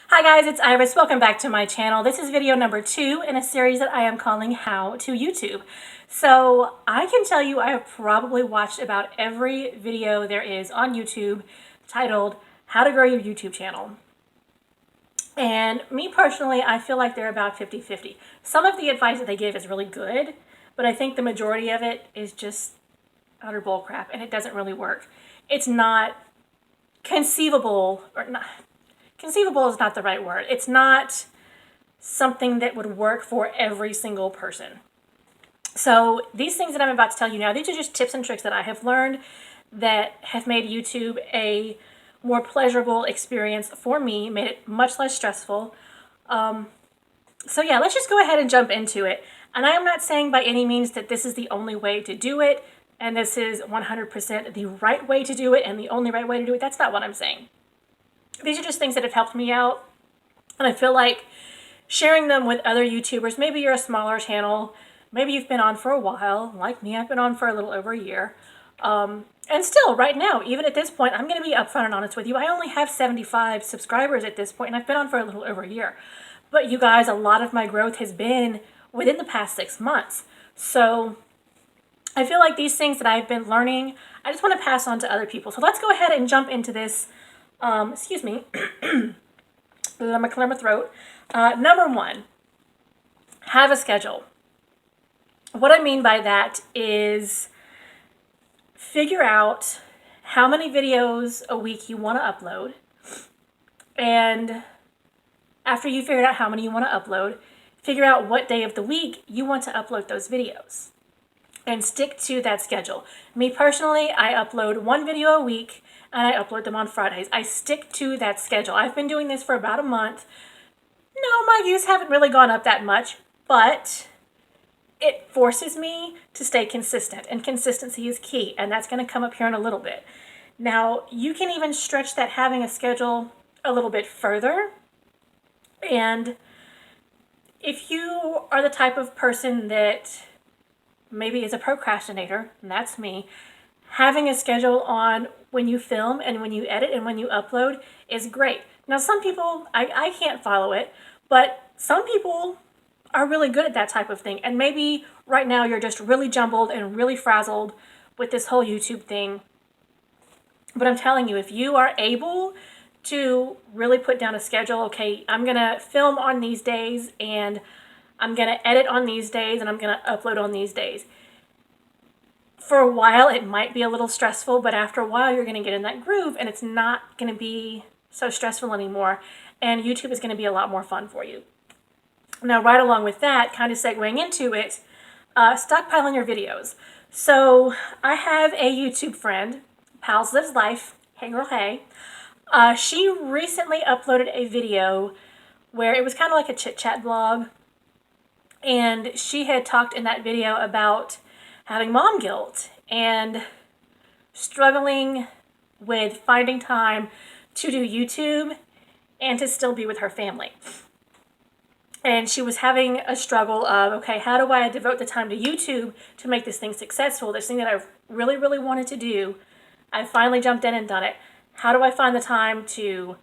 Hi guys, it's Iris. Welcome back to my channel. This is video number 2 in a series that I am calling How to YouTube. So I can tell you I have probably watched about every video there is on YouTube titled How to Grow Your YouTube Channel. And me personally, I feel like they're about 50-50. Some of the advice that they give is really good, but I think the majority of it is just utter bull crap and it doesn't really work. It's not conceivable, or not, conceivable is not the right word. It's not something that would work for every single person. So these things that I'm about to tell you now, these are just tips and tricks that I have learned that have made YouTube a more pleasurable experience for me, made it much less stressful. So yeah, let's just go ahead and jump into it. And I am not saying by any means that this is the only way to do it, and this is 100% the right way to do it and the only right way to do it. That's not what I'm saying. These are just things that have helped me out, and I feel like sharing them with other YouTubers. Maybe you're a smaller channel, maybe you've been on for a while, like me, I've been on for a little over a year. And still, right now, even at this point, I'm going to be upfront and honest with you, I only have 75 subscribers at this point, and I've been on for a little over a year. But you guys, a lot of my growth has been within the past 6 months. So I feel like these things that I've been learning, I just want to pass on to other people. So let's go ahead and jump into this. Excuse me. Let me clear my throat. Number 1, have a schedule. What I mean by that is figure out how many videos a week you want to upload. And after you figure out how many you want to upload, figure out what day of the week you want to upload those videos. And stick to that schedule. Me personally, I upload 1 video a week and I upload them on Fridays. I stick to that schedule. I've been doing this for about a month. No, my views haven't really gone up that much, but it forces me to stay consistent, and consistency is key, and that's going to come up here in a little bit. Now, you can even stretch that having a schedule a little bit further, and if you are the type of person that maybe is a procrastinator, and that's me, having a schedule on when you film and when you edit and when you upload is great. Now, some people, I can't follow it, but some people are really good at that type of thing. And maybe right now you're just really jumbled and really frazzled with this whole YouTube thing. But I'm telling you, if you are able to really put down a schedule, okay, I'm going to film on these days and I'm going to edit on these days and I'm going to upload on these days. For a while, it might be a little stressful, but after a while, you're going to get in that groove and it's not going to be so stressful anymore. And YouTube is going to be a lot more fun for you. Now, right along with that, kind of segueing into it, stockpiling your videos. So I have a YouTube friend, Pals Lives Life, hey girl, hey. She recently uploaded a video where it was kind of like a chit-chat vlog, and she had talked in that video about having mom guilt and struggling with finding time to do YouTube and to still be with her family. And she was having a struggle of, okay, how do I devote the time to YouTube to make this thing successful? This thing that I really, really wanted to do. I finally jumped in and done it. How do I find the time to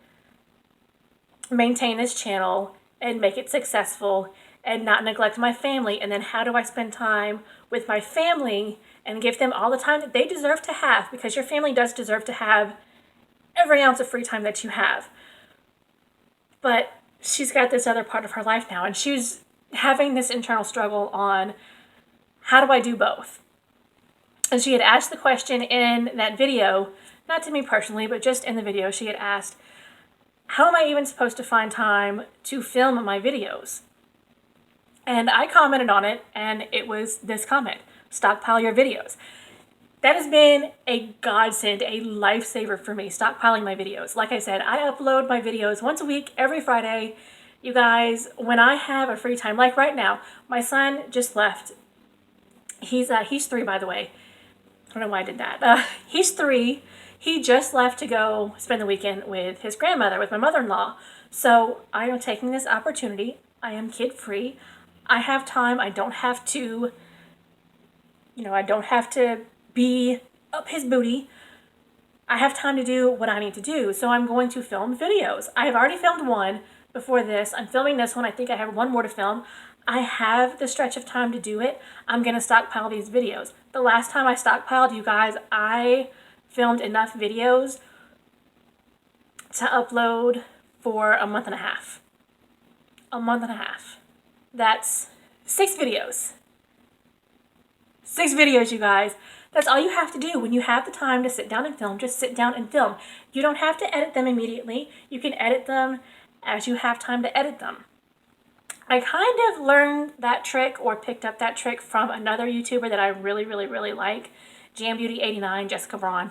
maintain this channel and make it successful and not neglect my family? And then how do I spend time with my family and give them all the time that they deserve to have? Because your family does deserve to have every ounce of free time that you have. But she's got this other part of her life now, and she's having this internal struggle on how do I do both? And she had asked the question in that video, not to me personally, but just in the video, she had asked, how am I even supposed to find time to film my videos? And I commented on it, and it was this comment: stockpile your videos. That has been a godsend, a lifesaver for me, stockpiling my videos. Like I said, I upload my videos once a week, every Friday. You guys, when I have a free time, like right now, my son just left. He's 3, by the way. I don't know why I did that. He's 3. He just left to go spend the weekend with his grandmother, with my mother-in-law. So I am taking this opportunity. I am kid-free. I have time. I don't have to, I don't have to be up his booty. I have time to do what I need to do. So I'm going to film videos. I have already filmed one before this. I'm filming this one. I think I have one more to film. I have the stretch of time to do it. I'm going to stockpile these videos. The last time I stockpiled, you guys, I filmed enough videos to upload for a month and a half. A month and a half. That's 6 videos. 6 videos, you guys. That's all you have to do when you have the time to sit down and film. Just sit down and film. You don't have to edit them immediately. You can edit them as you have time to edit them. I kind of learned that trick or picked up that trick from another YouTuber that I really like, JamBeauty89, Jessica Braun.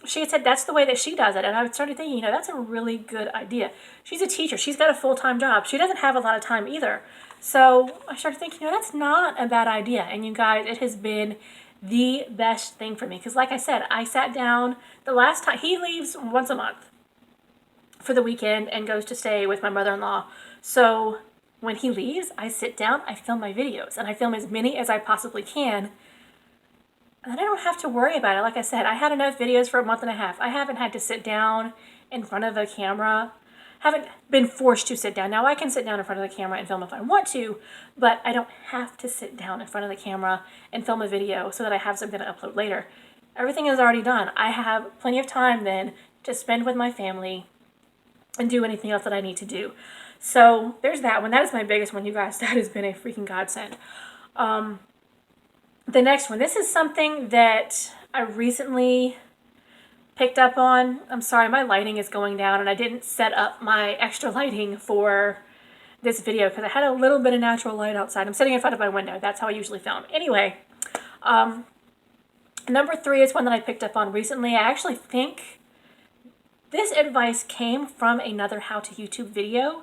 She said that's the way that she does it, and I started thinking, you know, that's a really good idea. She's a teacher. She's got a full-time job. She doesn't have a lot of time either. So I started thinking, you know, that's not a bad idea. And you guys, it has been the best thing for me. Because like I said, I sat down the last time. He leaves once a month for the weekend and goes to stay with my mother-in-law. So when he leaves, I sit down, I film my videos, and I film as many as I possibly can. And then I don't have to worry about it. Like I said, I had enough videos for a month and a half. I haven't had to sit down in front of a camera. Haven't been forced to sit down. Now I can sit down in front of the camera and film if I want to, but I don't have to sit down in front of the camera and film a video so that I have something to upload later. Everything is already done. I have plenty of time then to spend with my family and do anything else that I need to do. So there's that one. That is my biggest one, you guys. That has been a freaking godsend. The next one. This is something that I recently picked up on. I'm sorry, my lighting is going down and I didn't set up my extra lighting for this video because I had a little bit of natural light outside. I'm sitting in front of my window. That's how I usually film. Anyway, number 3 is one that I picked up on recently. I actually think this advice came from another How to YouTube video.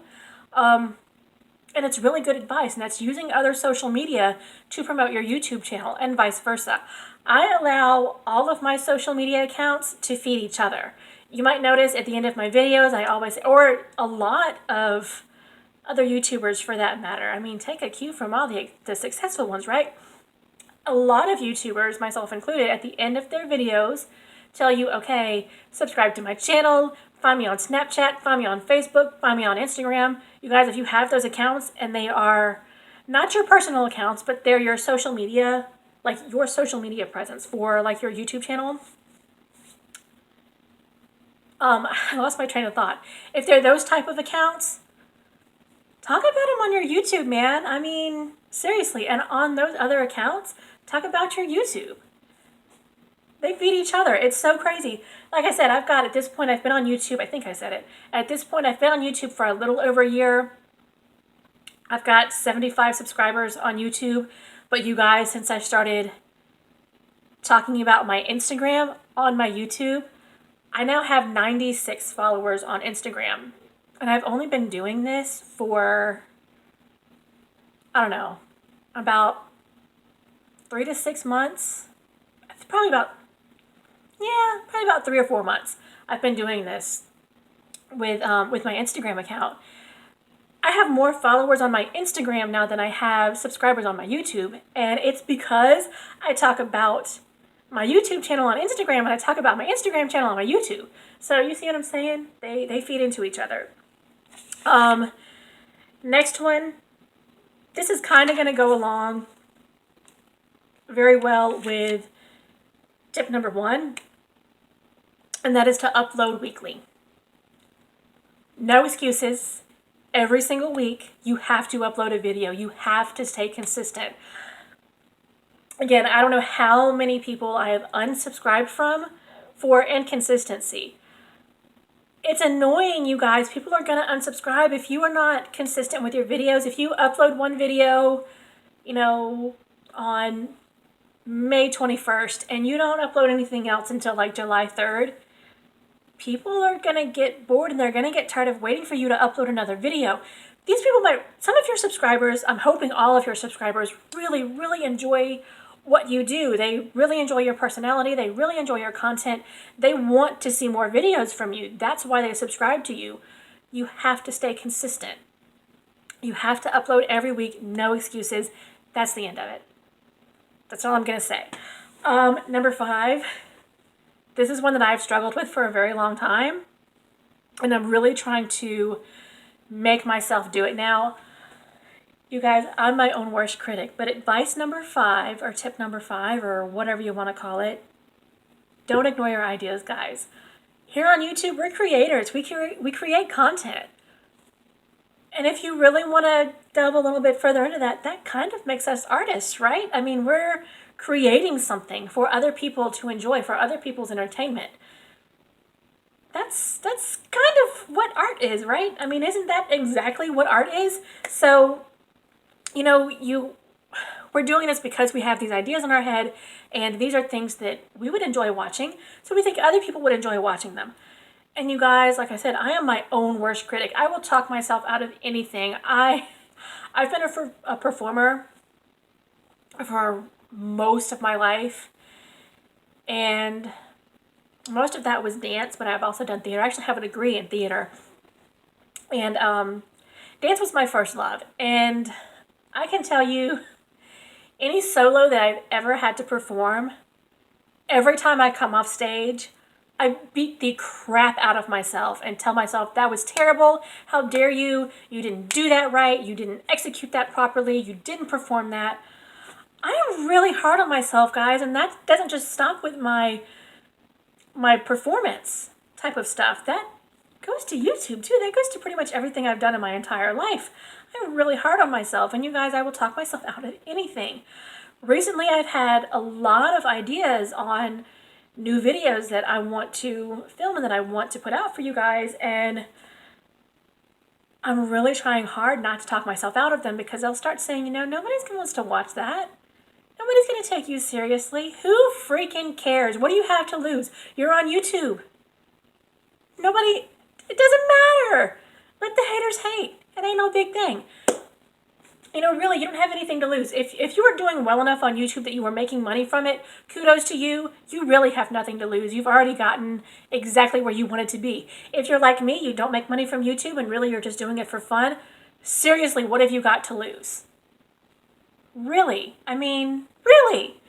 And it's really good advice, and that's using other social media to promote your YouTube channel and vice versa. I allow all of my social media accounts to feed each other. You might notice at the end of my videos, I always, or a lot of other YouTubers for that matter. I mean, take a cue from all the successful ones, right? A lot of YouTubers, myself included, at the end of their videos tell you, okay, subscribe to my channel, find me on Snapchat, find me on Facebook, find me on Instagram. You guys, if you have those accounts and they are not your personal accounts, but they're your social media, like your social media presence for like your YouTube channel. I lost my train of thought. If they're those type of accounts, talk about them on your YouTube, man. I mean, seriously. And on those other accounts, talk about your YouTube. They feed each other. It's so crazy. Like I said, at this point, I've been on YouTube. I think I said it. At this point, I've been on YouTube for a little over a year. I've got 75 subscribers on YouTube. But you guys, since I started talking about my Instagram on my YouTube, I now have 96 followers on Instagram. And I've only been doing this for, I don't know, about 3 to 6 months. It's probably about 3 or 4 months. I've been doing this with my Instagram account. I have more followers on my Instagram now than I have subscribers on my YouTube, and it's because I talk about my YouTube channel on Instagram and I talk about my Instagram channel on my YouTube. So you see what I'm saying? They feed into each other. Next one. This is kind of going to go along very well with tip number 1. And that is to upload weekly. No excuses. Every single week, you have to upload a video. You have to stay consistent. Again, I don't know how many people I have unsubscribed from for inconsistency. It's annoying, you guys. People are going to unsubscribe if you are not consistent with your videos. If you upload one video, you know, on May 21st and you don't upload anything else until like July 3rd, people are going to get bored and they're going to get tired of waiting for you to upload another video. These people some of your subscribers, I'm hoping all of your subscribers really enjoy what you do. They really enjoy your personality. They really enjoy your content. They want to see more videos from you. That's why they subscribe to you. You have to stay consistent. You have to upload every week. No excuses. That's the end of it. That's all I'm going to say. Number 5. This is one that I've struggled with for a very long time, and I'm really trying to make myself do it now. You guys, I'm my own worst critic, but advice number 5, or tip number 5, or whatever you want to call it, don't ignore your ideas, guys. Here on YouTube, we're creators. We create content. And if you really want to delve a little bit further into that, that kind of makes us artists, right? I mean, we're creating something for other people to enjoy, for other people's entertainment. That's kind of what art is, right? I mean, isn't that exactly what art is? So, you know, we're doing this because we have these ideas in our head, and these are things that we would enjoy watching, so we think other people would enjoy watching them. And you guys, like I said, I am my own worst critic. I will talk myself out of anything. I've been a performer for most of my life, and most of that was dance, but I've also done theater. I actually have a degree in theater, and dance was my first love. And I can tell you, any solo that I've ever had to perform, every time I come off stage, I beat the crap out of myself and tell myself, that was terrible, how dare you, you didn't do that right, you didn't execute that properly, you didn't perform that. I am really hard on myself, guys, and that doesn't just stop with my performance type of stuff. That goes to YouTube too. That goes to pretty much everything I've done in my entire life. I'm really hard on myself, and you guys, I will talk myself out of anything. Recently, I've had a lot of ideas on new videos that I want to film and that I want to put out for you guys, and I'm really trying hard not to talk myself out of them, because I'll start saying, you know, nobody's going to want to watch that. Nobody's going to take you seriously. Who freaking cares? What do you have to lose? You're on YouTube. Nobody, it doesn't matter. Let the haters hate. It ain't no big thing. You know, really, you don't have anything to lose. If you are doing well enough on YouTube that you are making money from it, kudos to you. You really have nothing to lose. You've already gotten exactly where you wanted to be. If you're like me, you don't make money from YouTube and really you're just doing it for fun, seriously, what have you got to lose? Really? I mean, really?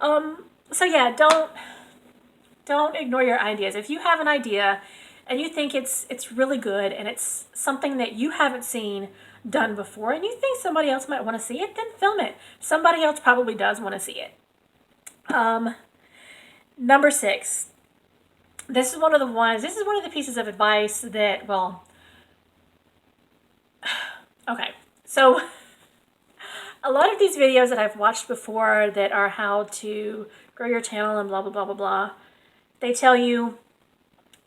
So yeah, don't ignore your ideas. If you have an idea and you think it's really good and it's something that you haven't seen done before and you think somebody else might want to see it, then film it. Somebody else probably does want to see it. Number 6. This is one of the pieces of advice that, well, okay. So a lot of these videos that I've watched before that are how to grow your channel and blah, blah, blah, blah, blah, they tell you,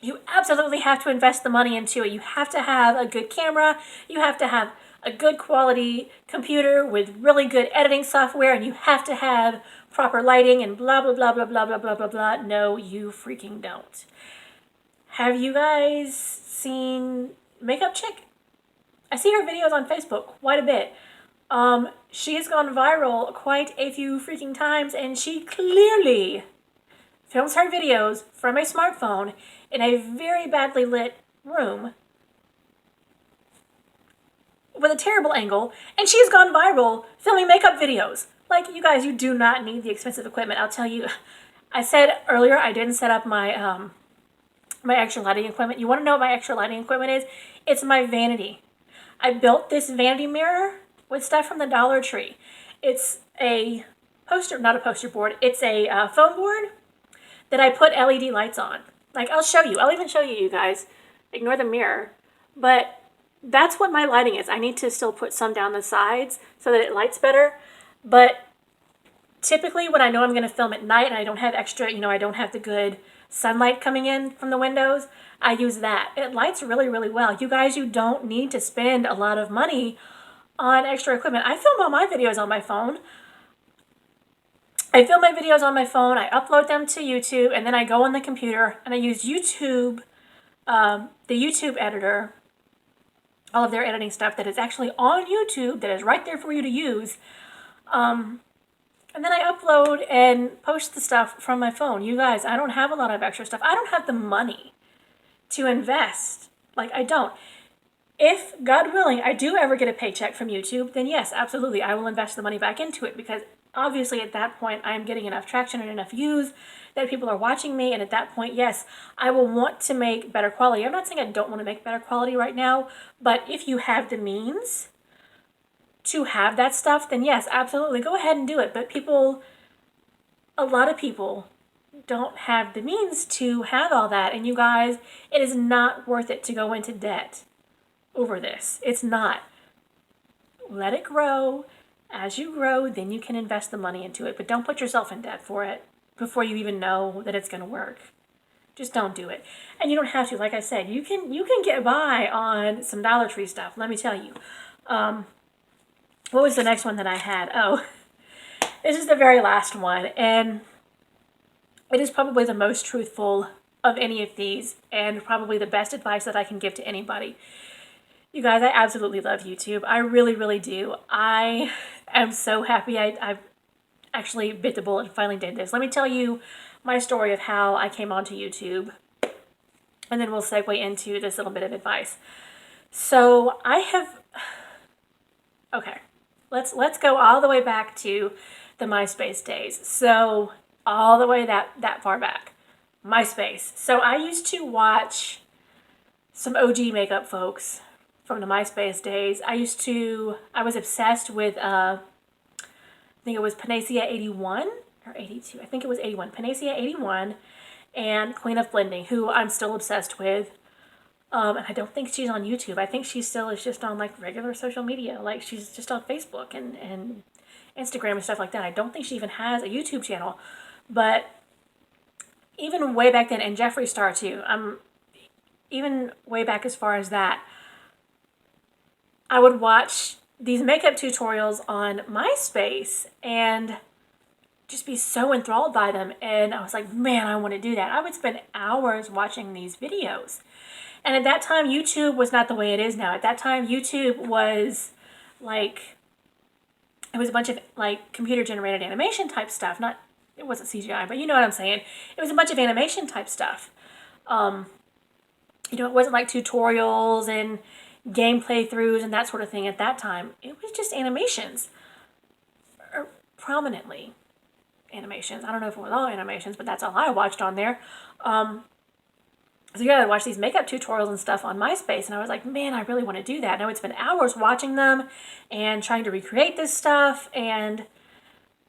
you absolutely have to invest the money into it. You have to have a good camera. You have to have a good quality computer with really good editing software, and you have to have proper lighting and blah, blah, blah, blah, blah, blah, blah, blah, blah. No, you freaking don't. Have you guys seen Makeup Chick? I see her videos on Facebook quite a bit. She has gone viral quite a few freaking times, and she clearly films her videos from a smartphone in a very badly lit room with a terrible angle, and she's gone viral filming makeup videos. Like, you guys, you do not need the expensive equipment. I'll tell you, I said earlier I didn't set up my my extra lighting equipment. You want to know what my extra lighting equipment is? It's my vanity. I built this vanity mirror with stuff from the Dollar Tree. It's a poster, not a poster board, it's a foam board that I put LED lights on. Like, I'll show you. I'll even show you, you guys. Ignore the mirror. But that's what my lighting is. I need to still put some down the sides so that it lights better. But typically when I know I'm going to film at night and I don't have extra, you know, I don't have the good sunlight coming in from the windows, I use that. It lights really, really well. You guys, you don't need to spend a lot of money on extra equipment. I film all my videos on my phone. I film my videos on my phone, I upload them to YouTube, and then I go on the computer and I use YouTube, the YouTube editor, all of their editing stuff that is actually on YouTube, that is right there for you to use. And then I upload and post the stuff from my phone. You guys, I don't have a lot of extra stuff. I don't have the money to invest. Like, I don't. If, God willing, I do ever get a paycheck from YouTube, then yes, absolutely, I will invest the money back into it, because obviously at that point I'm getting enough traction and enough views that people are watching me, and at that point, yes, I will want to make better quality. I'm not saying I don't want to make better quality right now, but if you have the means to have that stuff, then yes, absolutely, go ahead and do it. But a lot of people don't have the means to have all that, and you guys, it is not worth it to go into debt over this. It's not. Let it grow. As you grow, then you can invest the money into it, but don't put yourself in debt for it before you even know that it's going to work. Just don't do it. And you don't have to. Like I said, you can get by on some Dollar Tree stuff, let me tell you. What was the next one that I had? Oh, this is the very last one, and it is probably the most truthful of any of these, and probably the best advice that I can give to anybody. You guys, I absolutely love YouTube. I really, really do. I am so happy I actually bit the bullet and finally did this. Let me tell you my story of how I came onto YouTube, and then we'll segue into this little bit of advice. So okay, let's go all the way back to the MySpace days. So all the way that far back, MySpace. So I used to watch some OG makeup folks from the MySpace days. I was obsessed with, I think it was Panacea 81 or 82. I think it was 81. Panacea 81 and Queen of Blending, who I'm still obsessed with. And I don't think she's on YouTube. I think she still is just on like regular social media. Like she's just on Facebook and Instagram and stuff like that. I don't think she even has a YouTube channel. But even way back then, and Jeffree Star too, even way back as far as that, I would watch these makeup tutorials on MySpace and just be so enthralled by them. And I was like, man, I want to do that. I would spend hours watching these videos. And at that time, YouTube was not the way it is now. At that time, YouTube was like, it was a bunch of like computer generated animation type stuff. It wasn't CGI, but you know what I'm saying. It was a bunch of animation type stuff. It wasn't like tutorials and game playthroughs and that sort of thing at that time. It was just animations, or prominently animations. I don't know if it was all animations, but that's all I watched on there. So yeah, I'd watch these makeup tutorials and stuff on MySpace, and I was like, man, I really want to do that. And I would spend hours watching them and trying to recreate this stuff. And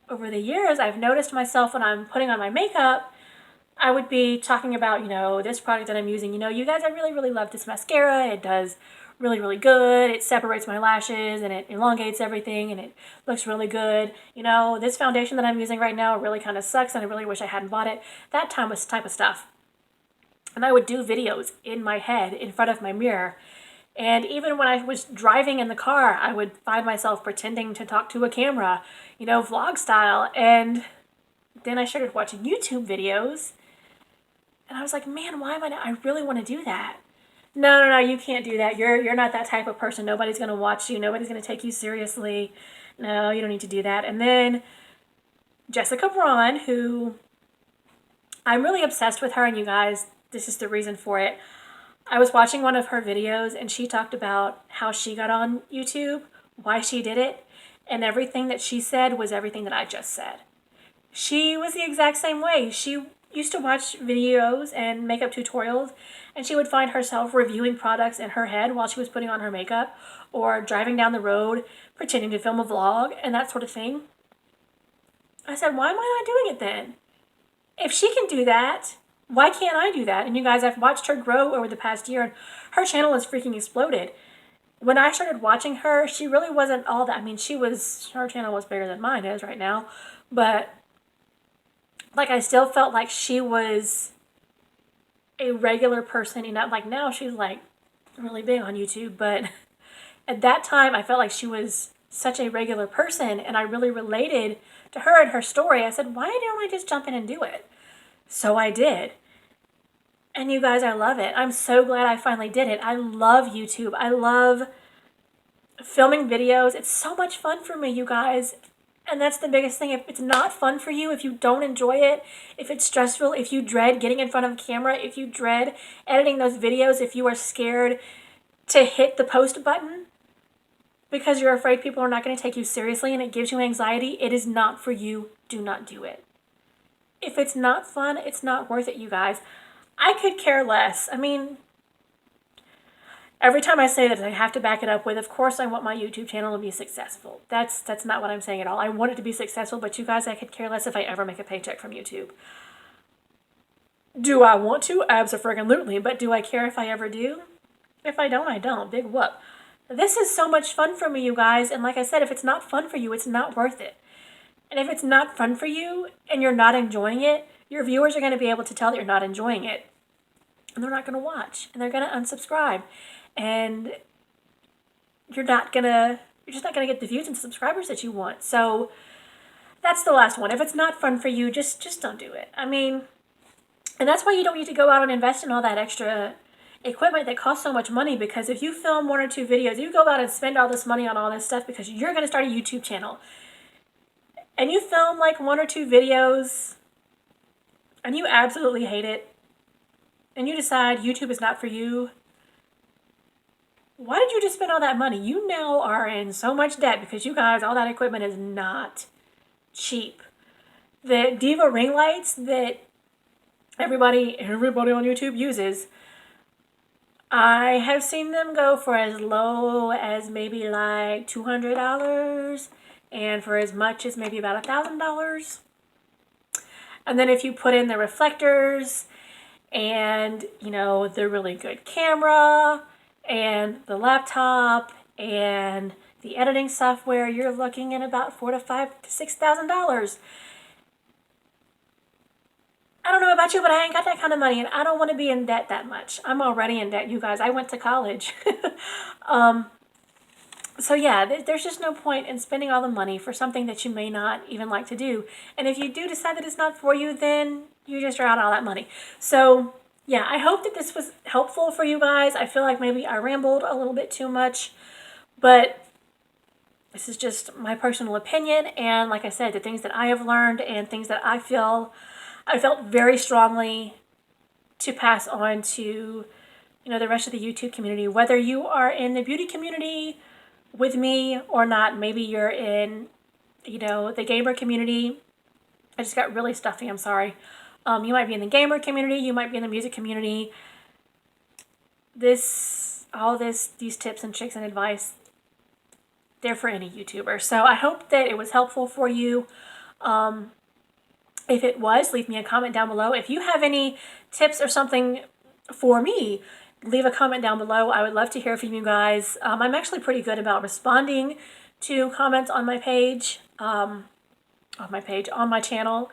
over the years, I've noticed myself when I'm putting on my makeup, I would be talking about, this product that I'm using. You guys, I really, really love this mascara. It does really, really good. It separates my lashes and it elongates everything and it looks really good. This foundation that I'm using right now really kind of sucks and I really wish I hadn't bought it. That type of stuff. And I would do videos in my head in front of my mirror. And even when I was driving in the car, I would find myself pretending to talk to a camera, vlog style. And then I started watching YouTube videos. And I was like, man, why am I not? I really want to do that. No, you can't do that. You're not that type of person. Nobody's going to watch you. Nobody's going to take you seriously. No, you don't need to do that. And then Jessica Braun, who I'm really obsessed with her, and you guys, this is the reason for it. I was watching one of her videos and she talked about how she got on YouTube, why she did it, and everything that she said was everything that I just said. She was the exact same way. She used to watch videos and makeup tutorials, and she would find herself reviewing products in her head while she was putting on her makeup, or driving down the road pretending to film a vlog and that sort of thing. I said, why am I not doing it then? If she can do that, why can't I do that? And you guys, I've watched her grow over the past year, and her channel has freaking exploded. When I started watching her, she really wasn't all that. I mean, her channel was bigger than mine is right now, but like I still felt like she was a regular person. Like now she's like really big on YouTube, but at that time I felt like she was such a regular person, and I really related to her and her story. I said, why don't I just jump in and do it? So I did. And you guys, I love it. I'm so glad I finally did it. I love YouTube. I love filming videos. It's so much fun for me, you guys. And that's the biggest thing. If it's not fun for you, if you don't enjoy it, if it's stressful, if you dread getting in front of a camera, if you dread editing those videos, if you are scared to hit the post button, because you're afraid people are not going to take you seriously and it gives you anxiety, it is not for you. Do not do it. If it's not fun, it's not worth it, you guys. I could care less. I mean, every time I say that, I have to back it up with, of course, I want my YouTube channel to be successful. That's not what I'm saying at all. I want it to be successful, but you guys, I could care less if I ever make a paycheck from YouTube. Do I want to? Abso-friggin-lutely. But do I care if I ever do? If I don't, I don't. Big whoop. This is so much fun for me, you guys. And like I said, if it's not fun for you, it's not worth it. And if it's not fun for you and you're not enjoying it, your viewers are going to be able to tell that you're not enjoying it. And they're not going to watch. And they're going to unsubscribe. And you're just not going to get the views and subscribers that you want. So that's the last one. If it's not fun for you, just don't do it. I mean, and that's why you don't need to go out and invest in all that extra equipment that costs so much money, because if you film 1 or 2 videos, you go out and spend all this money on all this stuff because you're going to start a YouTube channel, and you film like 1 or 2 videos and you absolutely hate it, and you decide YouTube is not for you, why did you just spend all that money? You now are in so much debt because, you guys, all that equipment is not cheap. The Diva ring lights that everybody on YouTube uses, I have seen them go for as low as maybe like $200 and for as much as maybe about $1,000. And then if you put in the reflectors and, you know, the really good camera and the laptop and the editing software, you're looking at about $4,000 to $5,000 to $6,000. I don't know about you, but I ain't got that kind of money, and I don't want to be in debt that much. I'm already in debt, you guys. I went to college. So yeah, there's just no point in spending all the money for something that you may not even like to do. And if you do decide that it's not for you, then you just are out all that money. So yeah, I hope that this was helpful for you guys. I feel like maybe I rambled a little bit too much, but this is just my personal opinion. And like I said, the things that I have learned and things that I felt very strongly to pass on to, you know, the rest of the YouTube community. Whether you are in the beauty community with me or not, maybe you're in, you know, the gamer community. I just got really stuffy, I'm sorry. You might be in the gamer community, you might be in the music community. These tips and tricks and advice, they're for any YouTuber. So I hope that it was helpful for you. If it was, leave me a comment down below. If you have any tips or something for me, leave a comment down below. I would love to hear from you guys. I'm actually pretty good about responding to comments on my page, on my channel.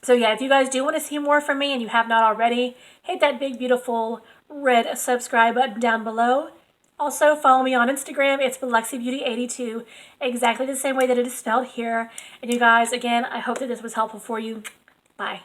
So yeah, if you guys do want to see more from me and you have not already, hit that big, beautiful red subscribe button down below. Also, follow me on Instagram. It's BiloxiBeauty82, exactly the same way that it is spelled here. And you guys, again, I hope that this was helpful for you. Bye.